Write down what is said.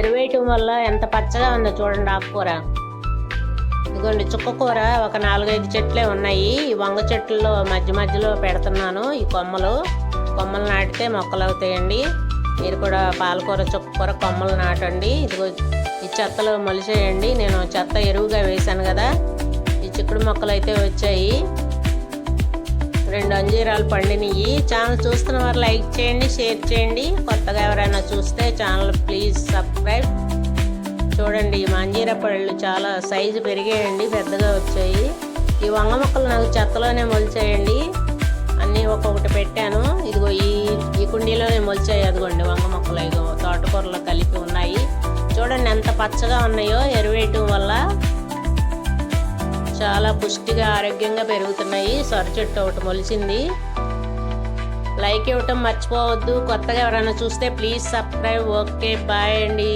ఎరువేయటం వల్ల ఎంత పచ్చగా ఉందో చూడండి ఆకుకూర. ఇదిగోండి చుక్కకూర ఒక 4-5 చెట్లే ఉన్నాయి. ఈ వంగ చెట్లలో మధ్యలో పెడుతున్నాను. ఈ కొమ్మలు నాటితే మొక్కలు అవుతాయండి. మీరు కూడా పాలకూర చుక్కకూర కొమ్మలు నాటండి. ఇదిగో ఈ చెత్తలు మొలిచేయండి. నేను చెత్త ఎరువుగా వేశాను కదా, ఈ చిక్కుడు మొక్కలు అయితే వచ్చాయి. 2 అంజీరాలు పండినవి. ఛానల్ చూస్తున్న వారు లైక్ చేయండి, షేర్ చేయండి. కొత్తగా ఎవరైనా చూస్తే ఛానల్ ప్లీజ్ సబ్స్క్రైబ్. చూడండి మా అంజీరా పళ్ళు చాలా సైజు పెరిగాయండి, పెద్దగా వచ్చాయి. ఈ వంగ మొక్కలు నాకు చెత్తలోనే మొలిచాయండి. అన్నీ ఒక్కొక్కటి పెట్టాను. ఇదిగో ఈ కుండీలోనే మొలిచాయి. అదిగోండి వంగ మొక్కలు ఇదిగో తోటకూరలో కలిపి ఉన్నాయి. చూడండి ఎంత పచ్చగా ఉన్నాయో. ఎరువేయటం వల్ల చాలా పుష్టిగా ఆరోగ్యంగా పెరుగుతున్నాయి. సొర చెట్టు ఒకటి మొలిచింది. లైక్ ఇవ్వటం మర్చిపోవద్దు. కొత్తగా ఎవరైనా చూస్తే ప్లీజ్ సబ్స్క్రైబ్. ఓకే బాయ్ అండి.